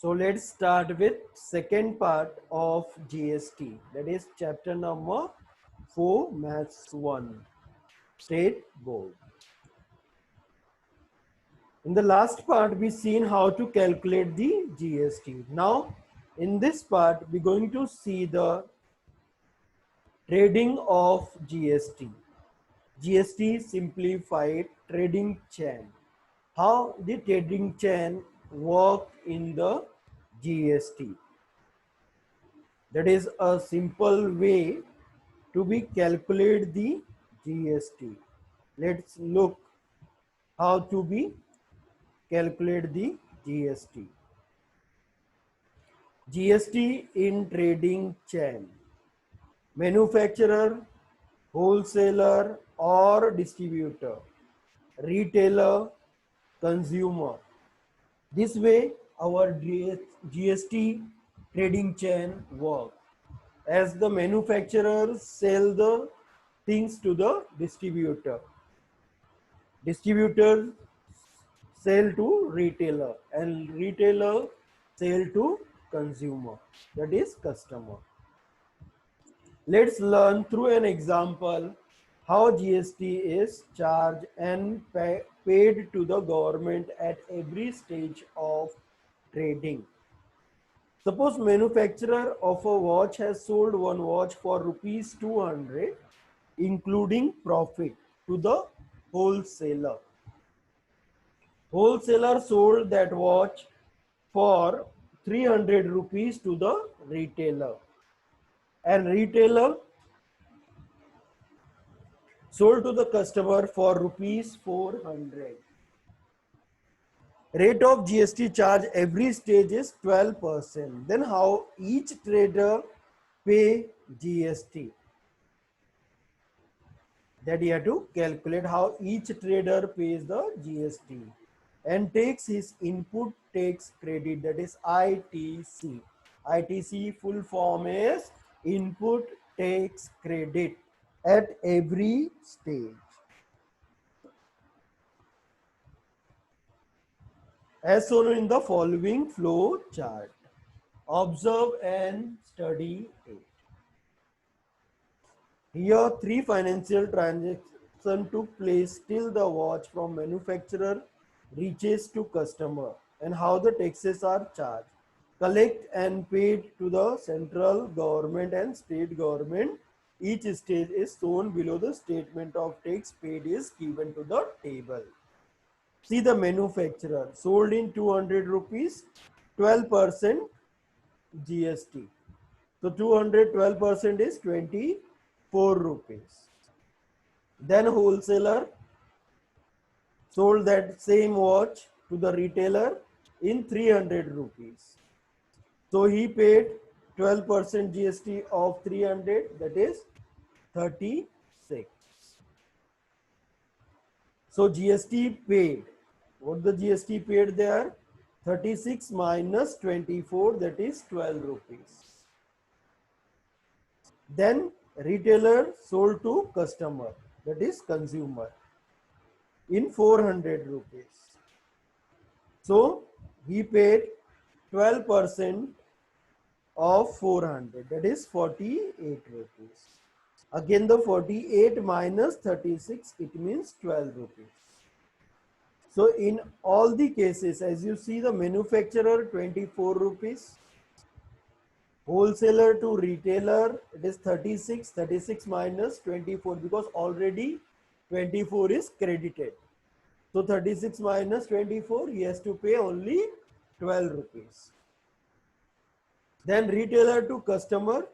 So let's start with second part of GST, that is chapter number 4, Maths 1, State Board. In the last part, we seen how to calculate the GST. Now, in this part, we're going to see the trading of GST. GST simplified trading chain. How the trading chain work in the GST. That is a simple way to be calculate the GST. Let's look how to be calculate the GST. GST in trading chain. Manufacturer, wholesaler or distributor, retailer, consumer. This way our GST trading chain works. As the manufacturers sell the things to the distributor, distributor sell to retailer, and retailer sell to consumer, that is customer. Let's learn through an example how GST is charged and paid to the government at every stage of trading. Suppose manufacturer of a watch has sold one watch for rupees 200 including profit to the wholesaler. Wholesaler sold that watch for 300 rupees to the retailer, and retailer sold to the customer for rupees 400. Rate of GST charge every stage is 12%. Then how each trader pay GST? That you have to calculate how each trader pays the GST and takes his input tax credit, that is ITC. ITC full form is input tax credit at every stage. As shown in the following flow chart. Observe and study it. Here, three financial transactions took place till the watch from manufacturer reaches to customer, and how the taxes are charged, collect and paid to the central government and state government. Each stage is shown below. The statement of tax paid is given to the table. See, the manufacturer sold in 200 rupees, 12% GST. So 212% is 24 rupees. Then wholesaler sold that same watch to the retailer in 300 rupees. So he paid 12% GST of 300, that is 36. So GST paid, what the GST paid there? 36 minus 24, that is 12 rupees. Then retailer sold to customer, that is consumer, in 400 rupees. So he paid 12% of 400, that is 48 rupees. Again the 48 minus 36, it means 12 rupees. So in all the cases, as you see, the manufacturer 24 rupees, wholesaler to retailer, it is 36, 36 minus 24, because already 24 is credited. So 36 minus 24, he has to pay only 12 rupees. Then retailer to customer,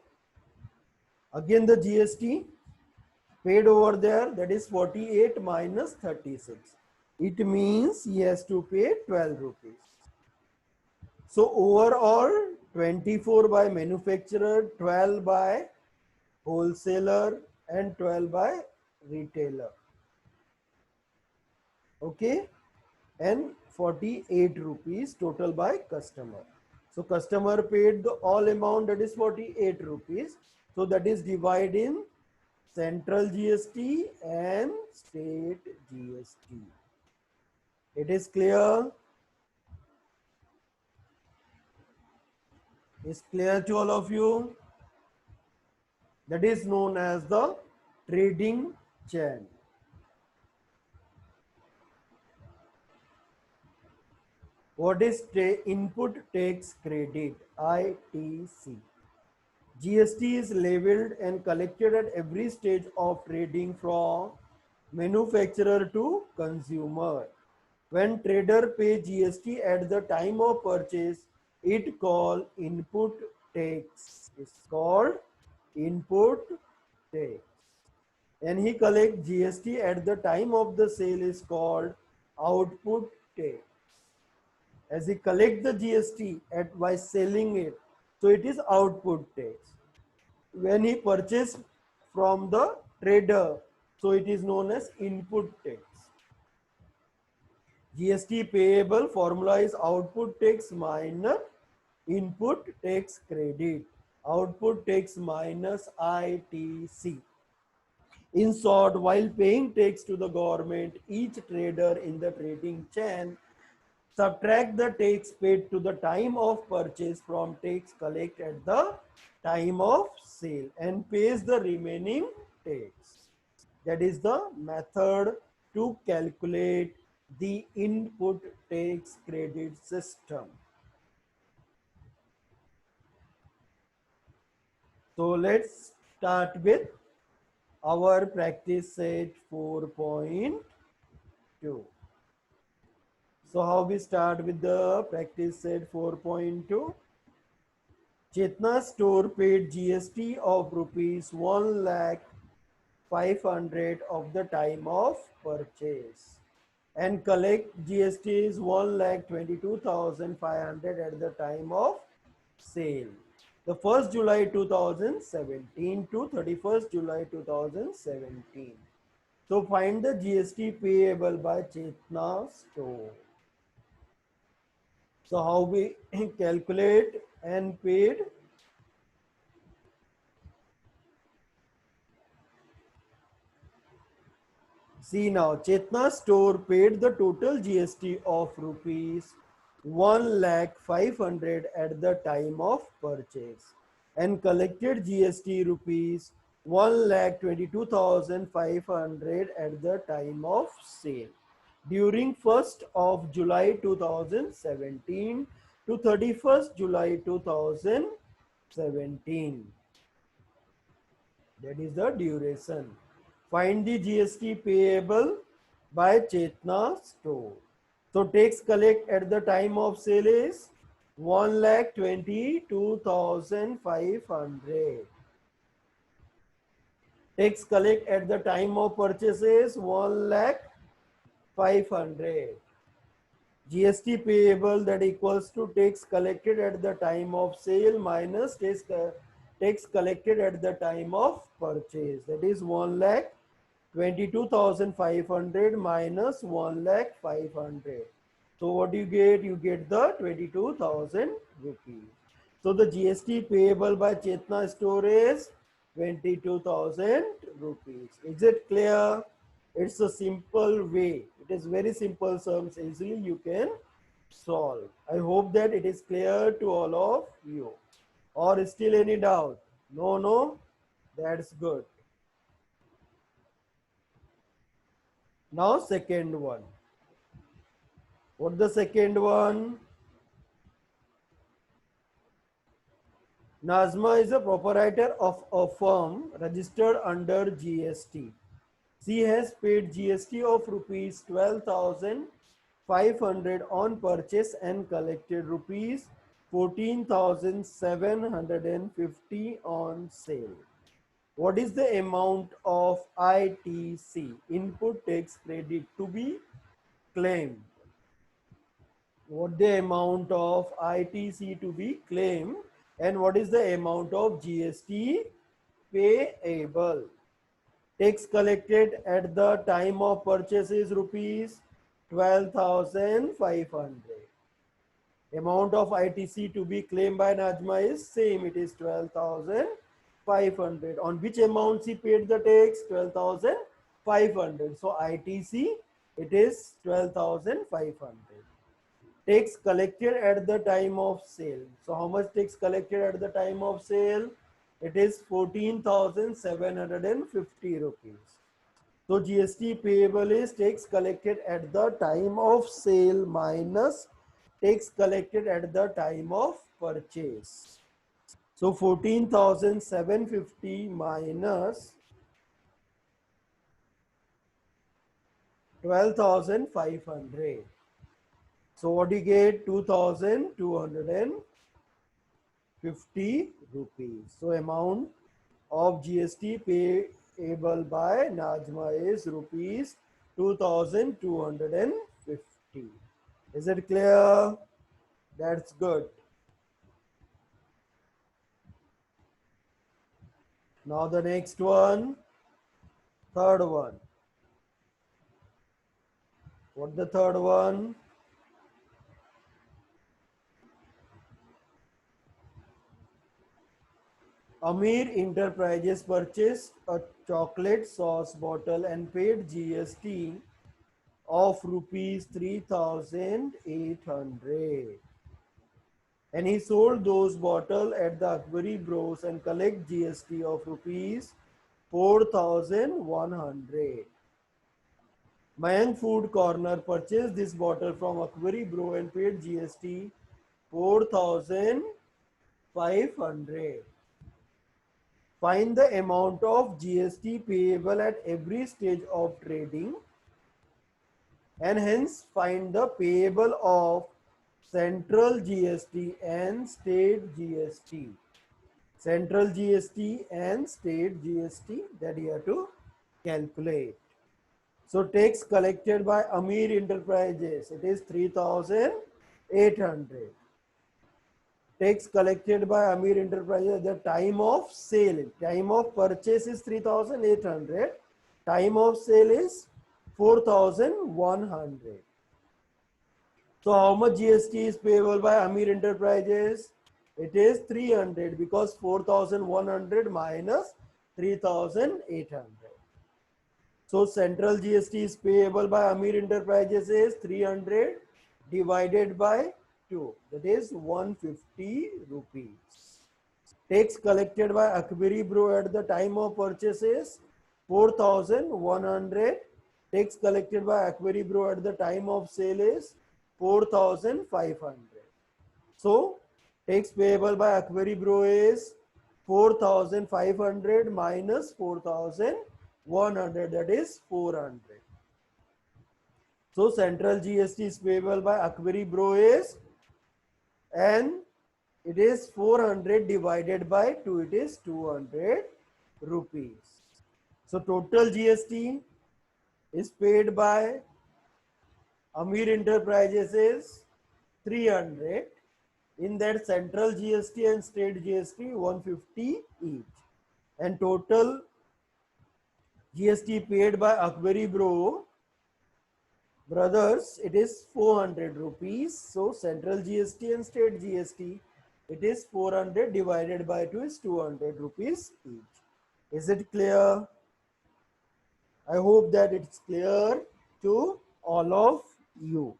again the GST paid over there, that is 48 minus 36. It means he has to pay 12 rupees. So overall 24 by manufacturer, 12 by wholesaler and 12 by retailer. Okay, and 48 rupees total by customer. So customer paid the all amount, that is 48 rupees. So that is divided in central GST and state GST. It is clear? Is clear to all of you? That is known as the trading chain. What is input tax credit? ITC. GST is levied and collected at every stage of trading from manufacturer to consumer. When trader pay GST at the time of purchase, it called input tax. It's called input tax. And he collect GST at the time of the sale is called output tax. As he collect the GST at by selling it, so it is output tax. When he purchased from the trader, so it is known as input tax. GST payable formula is output tax minus input tax credit. Output tax minus ITC. In short, while paying tax to the government, each trader in the trading chain subtract the tax paid to the time of purchase from tax collected at the time of sale and pays the remaining tax. That is the method to calculate the input tax credit system. So let's start with our practice set 4.2. So how we start with the practice set 4.2? Chetna store paid GST of rupees 1 lakh 500 of the time of purchase and collect GST is 1,22,500 at the time of sale. The 1st July 2017 to 31st July 2017. So find the GST payable by Chetna store. So how we calculate and paid? See now, Chetna store paid the total GST of rupees 1,500,000 at the time of purchase and collected GST rupees 1,22,500 at the time of sale during 1st of July 2017 to 31st July 2017. That is the duration. Find the GST payable by Chetna store. So tax collect at the time of sale is 1,22,500. Tax collect at the time of purchase is 1,500,000. GST payable that equals to tax collected at the time of sale minus tax collected at the time of purchase. That is 1,22,500 minus 1,500,000. So what you get? You get the 22,000 rupees. So the GST payable by Chetna store is 22,000 rupees. Is it clear? It's a simple way. It is very simple sums. Easily you can solve. I hope that it is clear to all of you. Or still any doubt? No, that's good. Now second one. What the second one? Nazma is a proprietor of a firm registered under GST. She has paid GST of rupees 12,500 on purchase and collected rupees 14,750 on sale. What is the amount of ITC, input tax credit, to be claimed? What the amount of ITC to be claimed and what is the amount of GST payable? Tax collected at the time of purchase is rupees 12,500. Amount of ITC to be claimed by Najma is same. It is 12,500. On which amount she paid the tax? 12,500. So ITC, it is 12,500. Tax collected at the time of sale. So how much tax collected at the time of sale? It is 14,750 rupees. So GST payable is tax collected at the time of sale minus tax collected at the time of purchase. So 14,750 minus 12,500. So what do you get? 2,250 rupees. So amount of GST payable by Najma is rupees 2,250. Is it clear? That's good. Now the next one, third one. What the third one? Amir Enterprises purchased a chocolate sauce bottle and paid GST of rupees 3,800. And he sold those bottles at the Akbari Bros and collect GST of rupees 4,100. Mayank Food Corner purchased this bottle from Akbari Bro and paid GST 4,500. Find the amount of GST payable at every stage of trading and hence find the payable of central GST and state GST. Central GST and state GST that you have to calculate. So tax collected by Amir Enterprises, it is 3,800. Tax collected by Amir Enterprises at the time of sale. Time of purchase is 3,800. Time of sale is 4,100. So how much GST is payable by Amir Enterprises? It is 300 because 4,100 minus 3,800. So central GST is payable by Amir Enterprises is 300 divided by 2. That is 150 rupees. Tax collected by Akbari Bro at the time of purchase is 4,100. Tax collected by Akbari Bro at the time of sale is 4,500. So tax payable by Akbari Bro is 4,500 minus 4,100, that is 400. So central GST is payable by Akbari Bro is, and it is 400 divided by 2, it is 200 rupees. So total GST is paid by Amir Enterprises is 300. In that central GST and state GST 150 each. And total GST paid by Akbari Bro brothers, it is 400 rupees. So central GST and state GST, it is 400 divided by 2 is 200 rupees each. Is it clear? I hope that it's clear to all of you.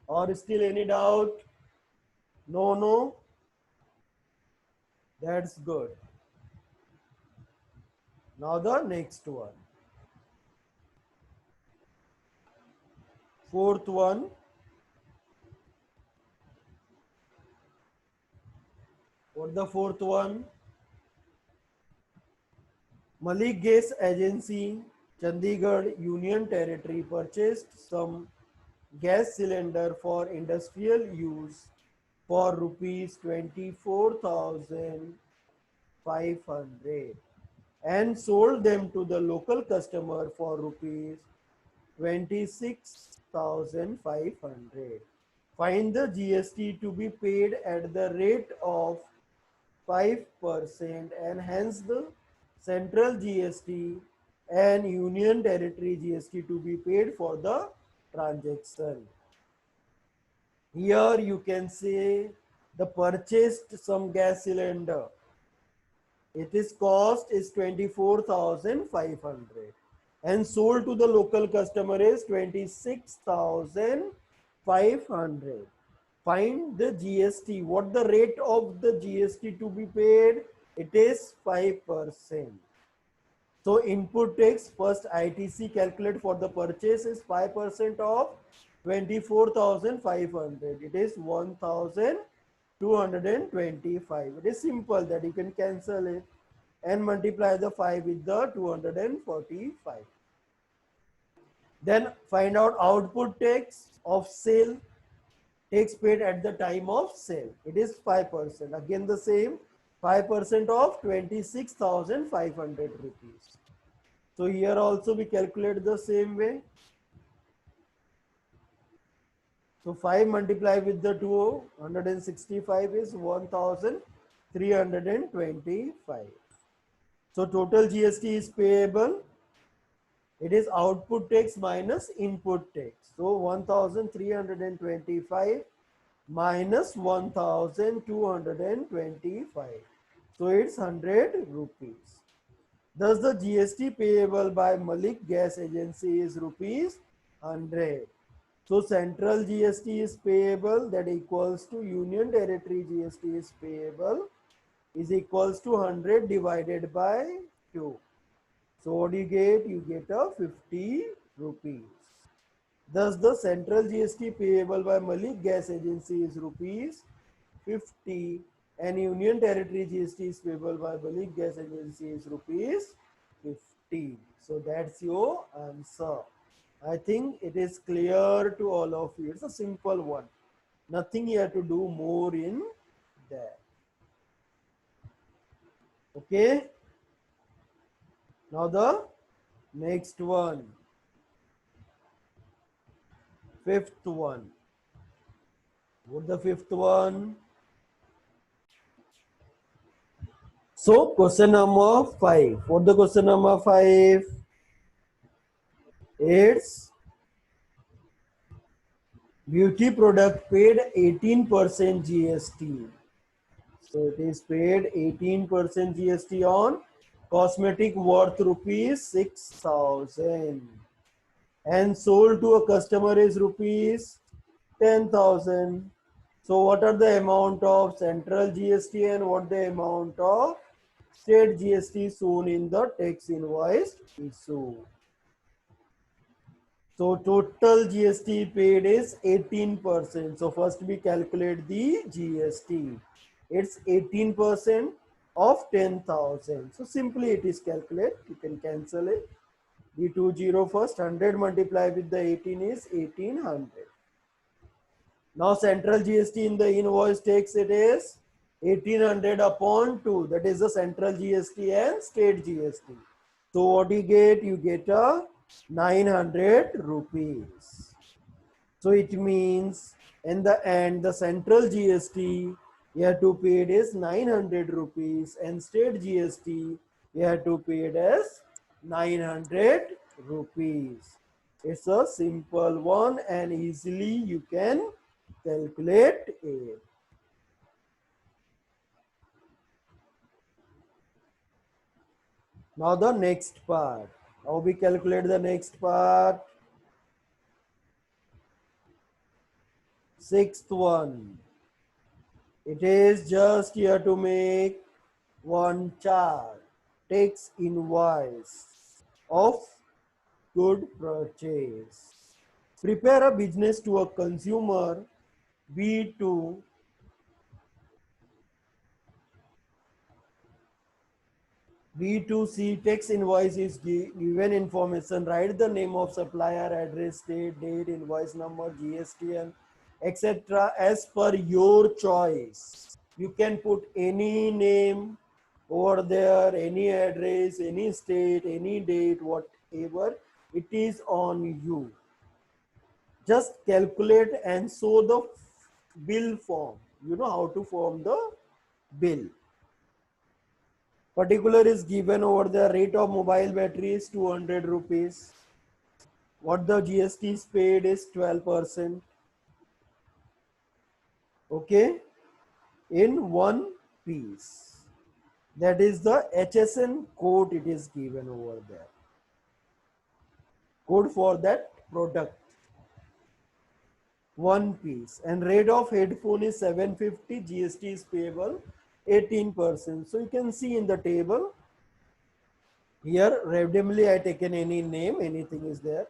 Or still any doubt? No. That's good. Now the next one. Fourth one. What the fourth one? Malik Gas Agency, Chandigarh Union Territory purchased some gas cylinder for industrial use for rupees 24,500 and sold them to the local customer for rupees 26,500. Find the GST to be paid at the rate of 5% and hence the central GST and union territory GST to be paid for the transaction. Here you can say the purchased some gas cylinder. Its cost is 24,500 and sold to the local customer is 26,500. 500. Find the GST. What the rate of the GST to be paid? It is 5%. So input tax first ITC calculate for the purchase is 5% of 24,500. It is 1,225. It is simple that you can cancel it and multiply the 5 with the 245. Then find out output tax of sale, tax paid at the time of sale. It is 5%. Again the same, 5% of 26,500 rupees. So here also we calculate the same way. So 5 multiplied with the 265 is 1,325. So total GST is payable. It is output tax minus input tax. So 1,325 minus 1,225. So it's 100 rupees. Thus the GST payable by Malik Gas Agency is rupees 100. So central GST is payable, that equals to Union Territory GST is payable is equals to 100 divided by 2. So what do you get? You get a 50 rupees. Thus the central GST payable by Malik Gas Agency is rupees 50 and Union Territory GST is payable by Malik Gas Agency is rupees 50. So that's your answer. I think it is clear to all of you. It's a simple one. Nothing you have to do more in that. Okay. Now the next one. Fifth one. What the fifth one? So question number 5. What the question number 5? It's beauty product paid 18% GST. So it is paid 18% GST on cosmetic worth rupees 6,000 and sold to a customer is rupees 10,000. So what are the amount of central GST and what the amount of state GST shown in the tax invoice issue? So total GST paid is 18%. So first we calculate the GST. It's 18% of 10,000. So simply it is calculate. You can cancel it. The 20 first, 100 multiplied with the 18 is 1800. Now central GST in the invoice tax it is 1800 upon 2. That is the central GST and state GST. So what you get? You get a 900 rupees. So it means in the end the central GST you have to pay it is 900 rupees and state GST you have to pay it as 900 rupees. It's a simple one and easily you can calculate it. Now the next part. How we calculate the next part? Sixth one. It is just here to make one chart. Tax invoice of good purchase. Prepare a business to a consumer B2 B2C tax invoice is given information. Write the name of supplier, address, date, invoice number, GST, and etc. as per your choice. You can put any name over there, any address, any state, any date, whatever. It is on you. Just calculate and show the bill form. You know how to form the bill. Particular is given over the rate of mobile battery is 200 rupees. What the GST is paid is 12%. Okay, in one piece. That is the HSN code it is given over there. Code for that product. one piece, and rate of headphone is 750. GST is payable 18%. So you can see in the table here randomly I taken any name, anything is there.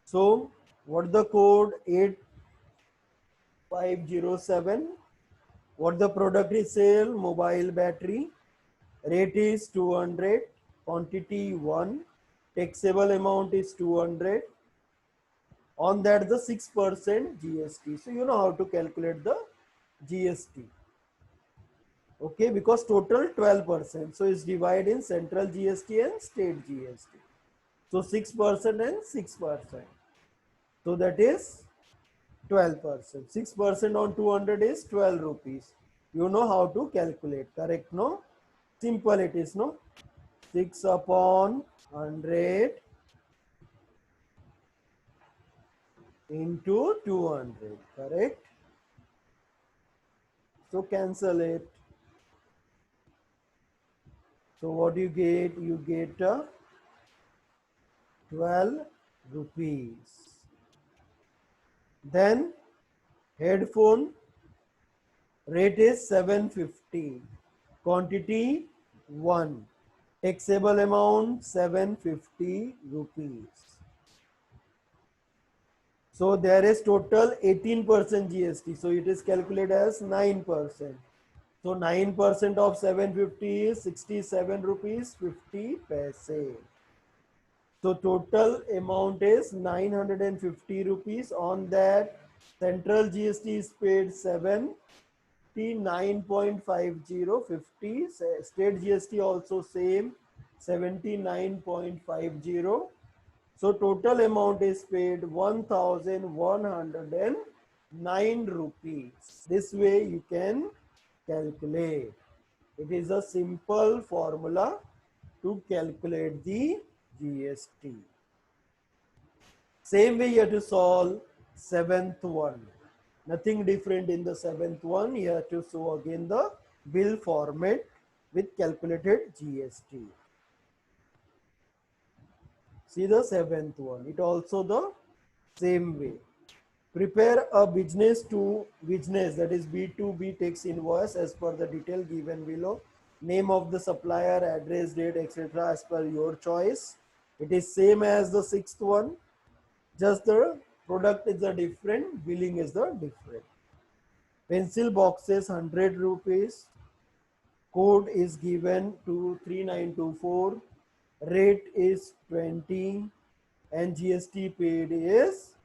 So what the code 8507, what the product is sale, mobile battery, rate is 200, quantity 1, taxable amount is 200, on that the 6% GST. So you know how to calculate the GST. Okay, because total 12%. So it's divided in central GST and state GST. So 6% and 6%. So that is 12%. 6% on 200 is 12 rupees. You know how to calculate, correct? No? Simple it is, no? 6 upon 100 into 200, correct? So cancel it. So what do you get? You get 12 rupees. Then headphone rate is 750. Quantity 1. Taxable amount 750 rupees. So there is total 18% GST. So it is calculated as 9%. So 9% of 750 is 67 rupees 50 paise. So total amount is 950 rupees. On that, central GST is paid 79.50. State GST also same 79.50. So total amount is paid 1109 rupees. This way you can calculate. It is a simple formula to calculate the GST. Same way you have to solve seventh one. Nothing different in the seventh one. You have to show again the bill format with calculated GST. See the seventh one. It also the same way. Prepare a business to business, that is B2B tax invoice as per the detail given below. Name of the supplier, address, date, etc. as per your choice. It is same as the sixth one. Just the product is the different, billing is the different. Pencil boxes 100 rupees. Code is given to 3924. Rate is 20 and GST paid is,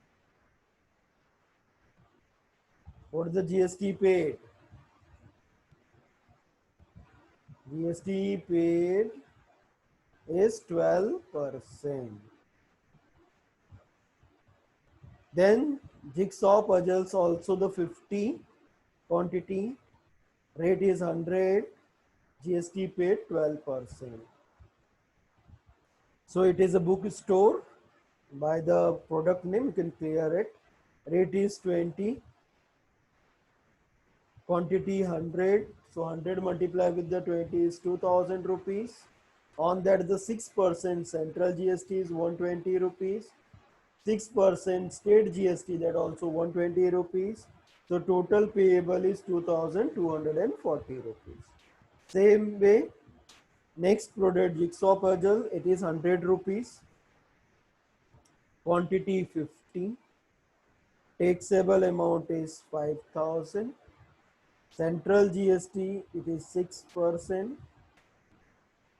what is the GST paid? GST paid is 12%. Then jigsaw puzzles also the 50 quantity, rate is 100, GST paid 12%. So it is a bookstore. By the product name you can clear it. Rate is 20, quantity 100. So 100 multiplied with the 20 is 2000 rupees. On that the 6% central GST is 120 rupees. 6% state GST, that also 120 rupees. So total payable is 2240 rupees. Same way, next product jigsaw puzzle, it is 100 rupees. Quantity 50. Taxable amount is 5000. Central GST, it is 6%.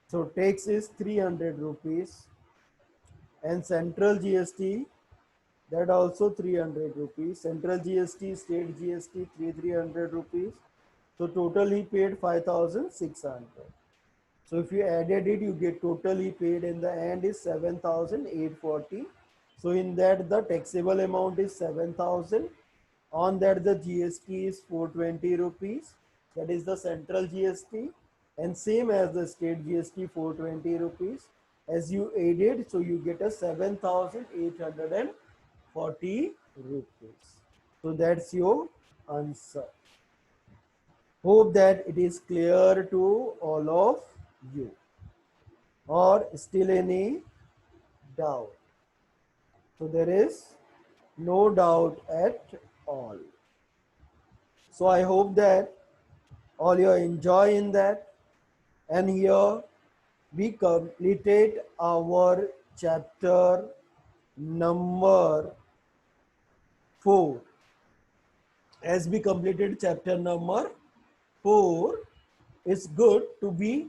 So tax is 300 rupees. And central GST, that also 300 rupees. Central GST, state GST 300 rupees. So total he paid 5600. So if you added it, you get totally paid in the end is 7840. So in that the taxable amount is 7000. On that the GST is 420 rupees. That is the central GST. And same as the state GST 420 rupees. As you added, so you get a 7840 rupees. So that's your answer. Hope that it is clear to all of you. Or still any doubt? So there is No doubt at all. So I hope that all you enjoy in that. And here we completed our chapter number 4. As we completed chapter number 4, it's good to be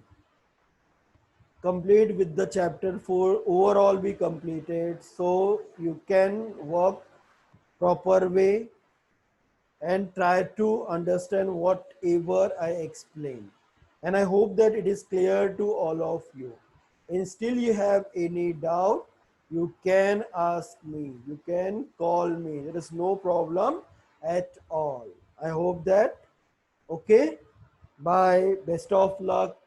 complete with the chapter 4. Overall be completed so you can work proper way and try to understand whatever I explain. And I hope that it is clear to all of you. And still you have any doubt, you can ask me, you can call me. There is no problem at all. I hope that, okay? Bye. Best of luck.